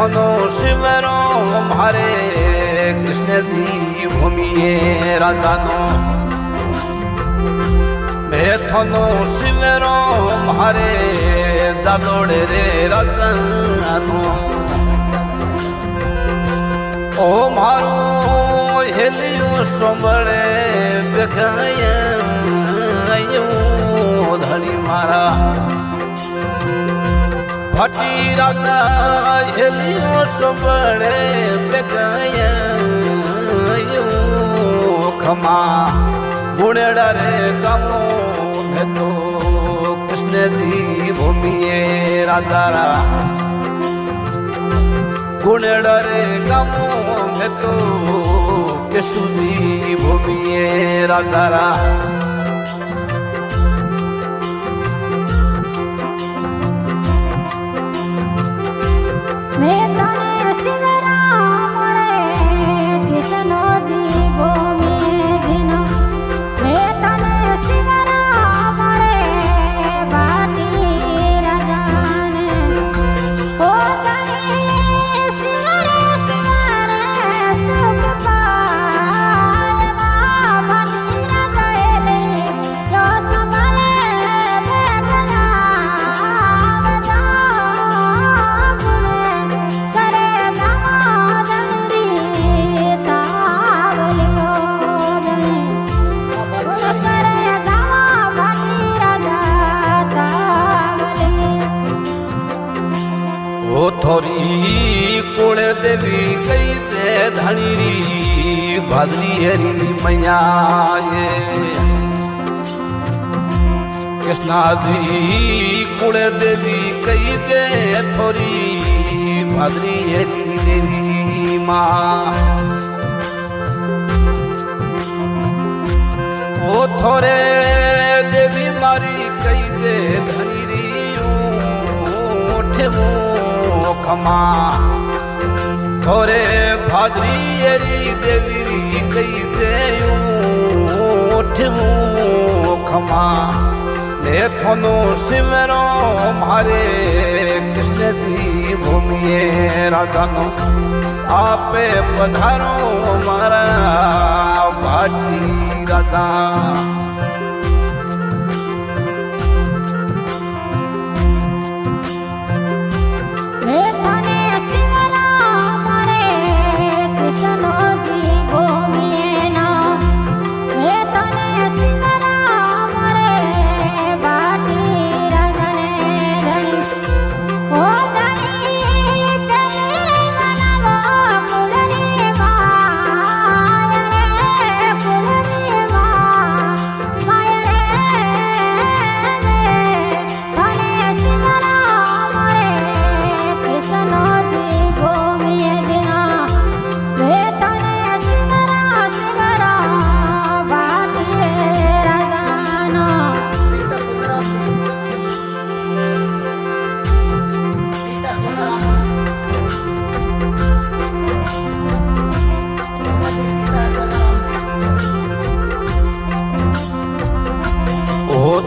थनो शिवरो मारे कृष्ण दी भूमिए राधानो मैं थनो शिवरो मारे जालोड़े रे राधानो ओ मारो हेलियो सोमड़े बेखाया धनी मारा फटी राधा हेलियो सोमड़े बेखाया खमा गुणेड़ा रे गामो मैं तो कृष्ण दी भूमिए राधारा गुणेड़ा रे गामो मैं तो कृष्ण दी भूमिए राधारा थोरी कुड़े देवी कई ते धनीरी भादरी हरी मैया कृष्णा दी कुड़े देवी कई दे थोरी भादरी हरी देवी माँ ओ थोरे देवी मारी कई दे धनीरी उठे खमा थोरे भादरी एरी देवीरी कई देयूं खमा ने थोनो शिवरो मारे कृष्ण दी भूमिए राधानो आपे पधारो मारा भाटी राधा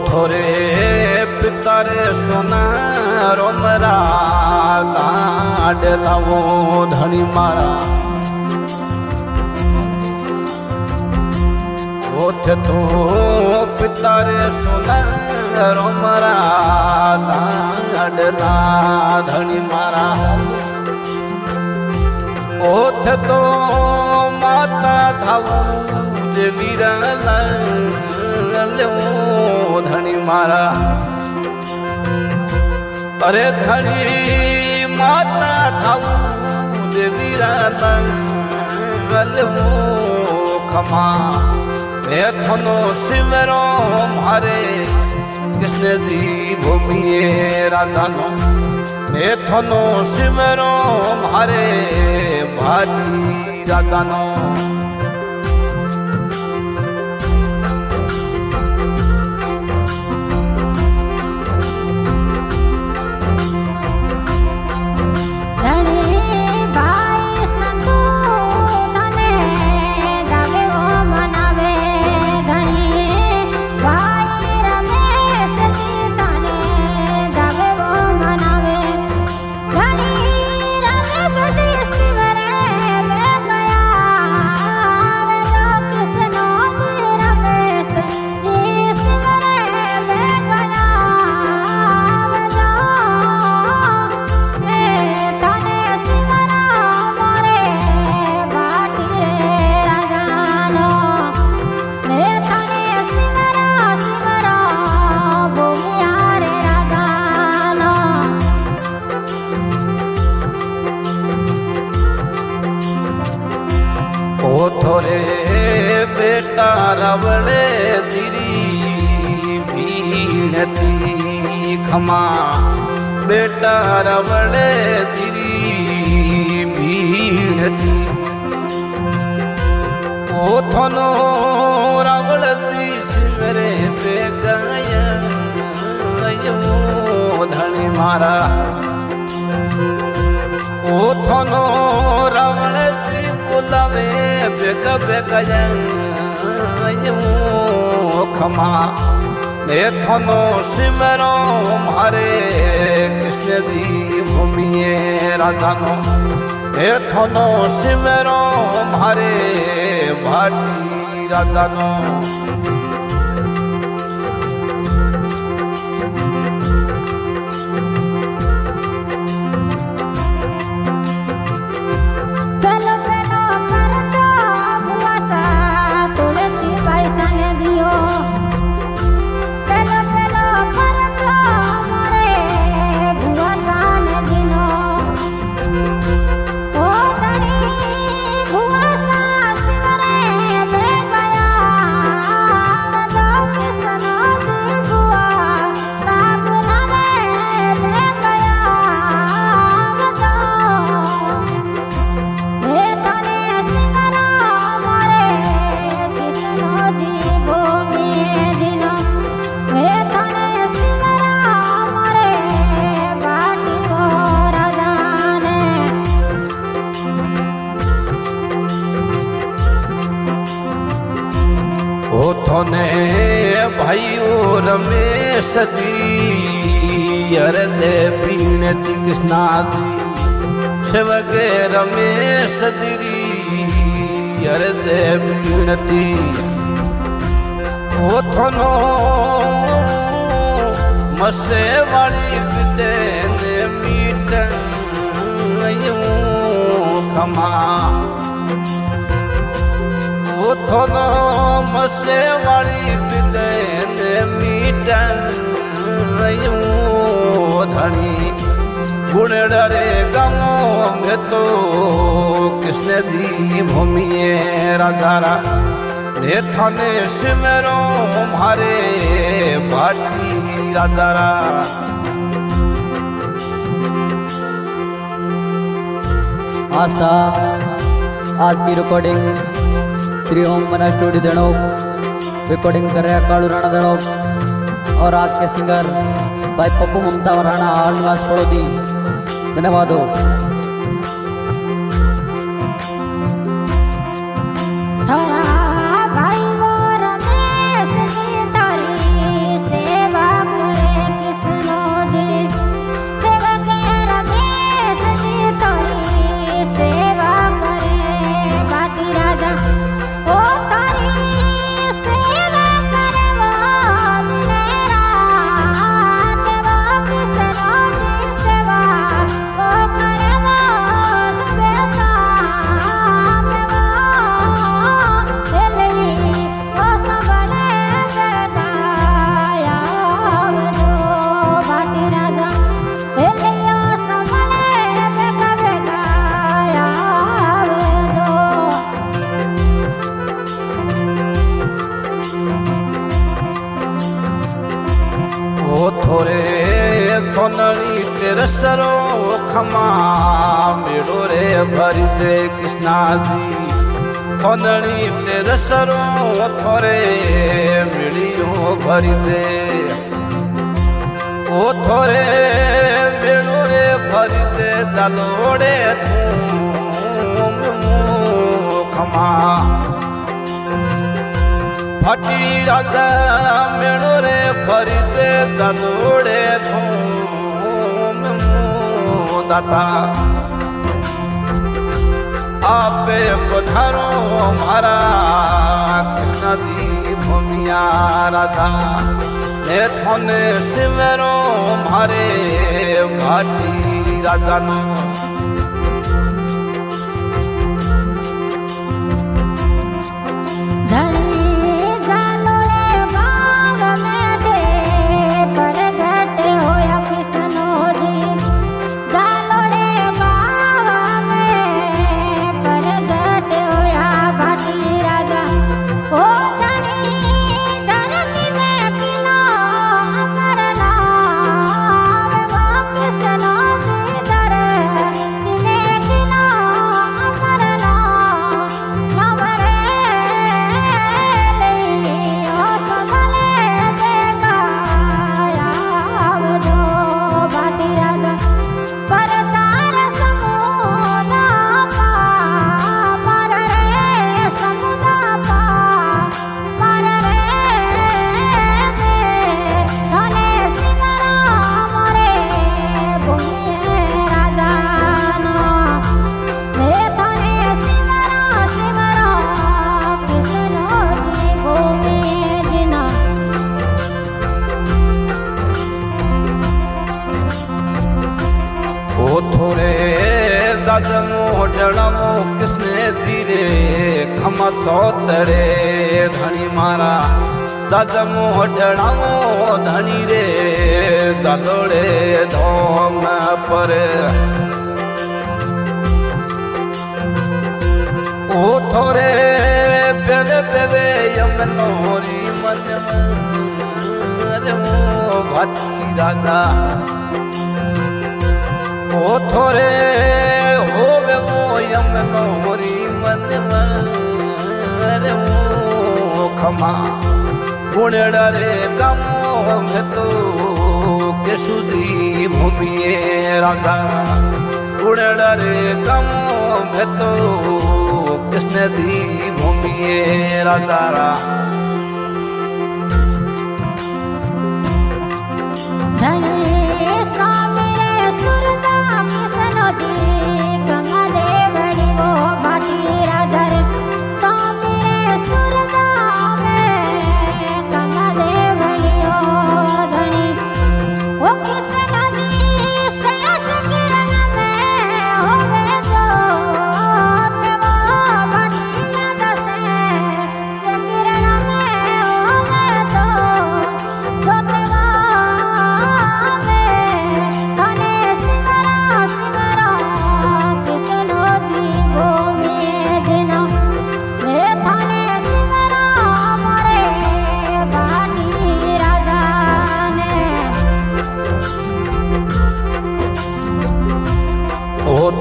थोरे पितारे सोना रोमरा लाड लावो धनी मारा ओथे तो पितारे सोना रोमरा लाड ला धनी मारा ओथे तो माता धावू देवीरा धनी मारा अरे धनी माता थाऊ देवीरा खमा मैं थनो शिवरो मारे कृष्ण दी भूमिए राधानो मैं थनो शिवरो मारे भाटी राधानो बेटा रवड़े तेरी भीणती खमा बेटा रवड़े तेरी भीणती ओ थनो रवड़ती सिमरे पे गया धनी मारा ओ थनो रवड़ती बुलावे बेग बेग खमा ने थनो सिमरो मारे कृष्ण दी भूमिए राधानो ने थनो सिमरो मारे भाटी राधानो थोने भाइयों रमेश जी अरदे पीणती कृष्णा जी शिवगे रमेश जी अरदे पीणती ओ थोनो मसे वाली पिते ने मीट खमा ओ थोनो मसे वाली पिते ने मीटन धनी गुण डरे गमो में तो कृष्ण दी भूमिए राधारा ने थाने सिमरो मारे भाटी राधारा आशा आज की रिकॉर्डिंग श्री ओम मना स्टूडियो दड़ोक रिकॉर्डिंग कर रहे हैं कालू राणा दड़ोक और आज के सिंगर भाई पप्पू ममता राणा आल निवास पड़ोदी धन्यवाद हो। थोरे थोनड़ी तेरे सरो खमा मेड़ो रे भरी दे कृष्णा जी थोनड़ी तेरे सरो थोरे मेड़ियो भरी दे ओ थोरे मेड़ो रे भरी दे दलोड़े धूम खमा फटी राधा मेड़ो रे भरी दे दलोड़े धूम दाता आपे पधारो मारा कृष्ण दी भूमिया राधा ने थोने सिमरो मारे भाटी राधा नो Oh मथो तड़े धनी मारा दादा मोटड़ाओ धनी रे दलोड़े धोम पर ओ थोरे पेवे पेवे यमनोरी मन भाटी दादा ओ थोरे होवे वो यमनोरी मन खमा गुणड़ा रे गमो में तो के सुधी भूमिए राधा गुणड़ा रे गमो में तो कृष्ण दी भूमिए राधा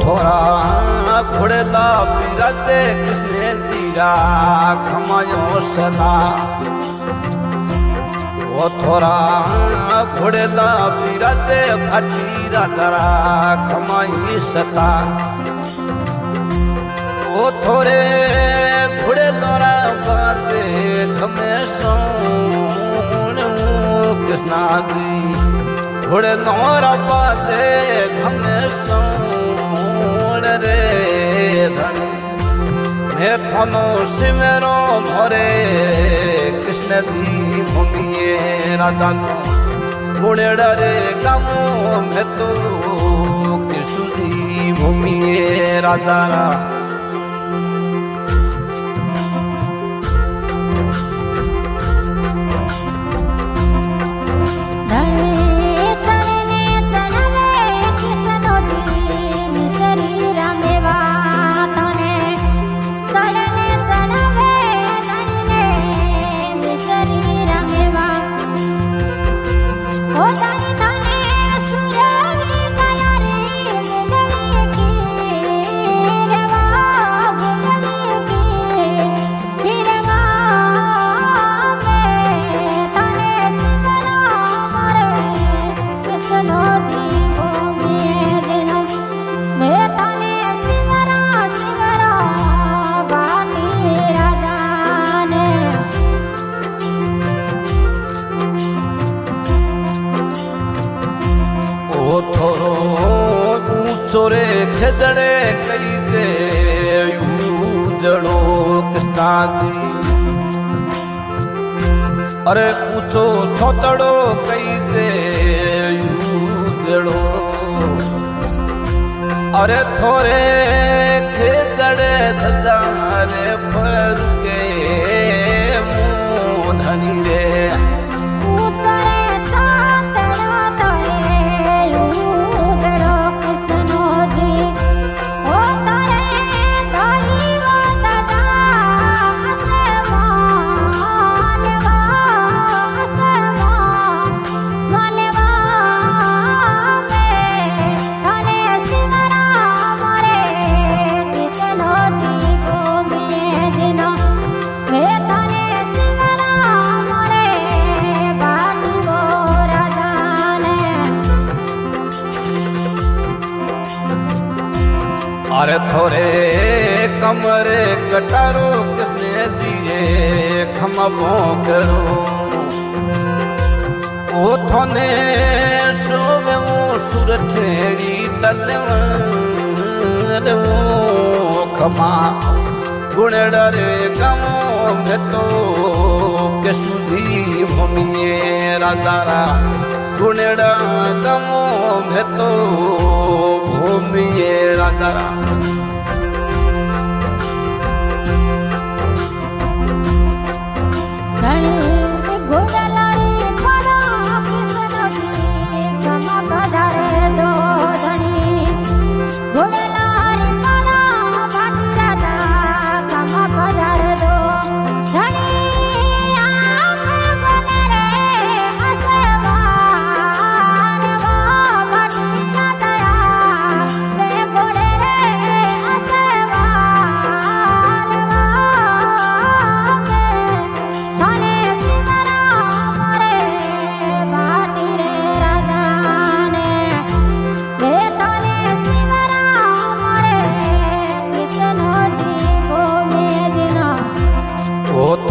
थोड़ा घुड़ेला पिराते कृष्ण तीरा खमायो सदा वो थोड़ा घुड़ेला पिराते भटीरा दरा खमाई सता वो थोड़े घुड़े तोरा बाते घमे सोन कृष्णा दी घुड़े नोरा बाते घमे सोन रे धनी मैं थानो सिमरो मोरे कृष्ण दी भूमिए राधा गुणेड़ा रे गामो मैं तो कृष्ण दी भूमिए राधा चोरे खेजड़े कई दे जड़ो कृष्णा दी अरे पूछो छोतड़ो कई दे जड़ो अरे थोरे खेजड़े दारे पर के मुँह धनी रे अरे थोरे कमरे कटारो किसने दिए खमबो करो ओ थोने सोवे वो सुरठेड़ी तलवर वो खमा गुणेड़ा रे गमो में तो के सुधी भूमिए राधारा गुणेड़ा गमो में तो भूमिए राधारा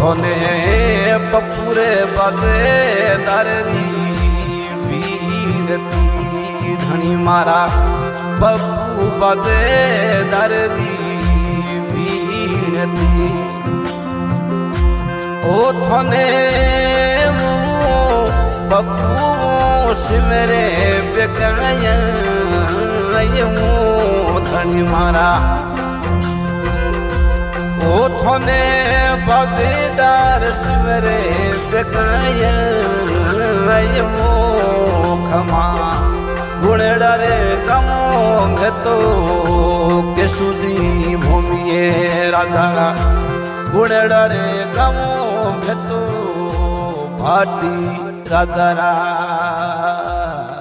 થોને બપુરે બદે દરરી વીરતી ધણી મારા બપુ બદે દરરી વીરતી ઓ થોને બપુ સિમરે બેકાયા ધણી મારા ઓ થોને બદેદાર સિમરે બેકાયા ખમા ગુણેડા રે કમો મેં તો કે સુધી ભૂમિએ રાધારા ગુણેડા રે કમો મેં તો ભાટી રાધારા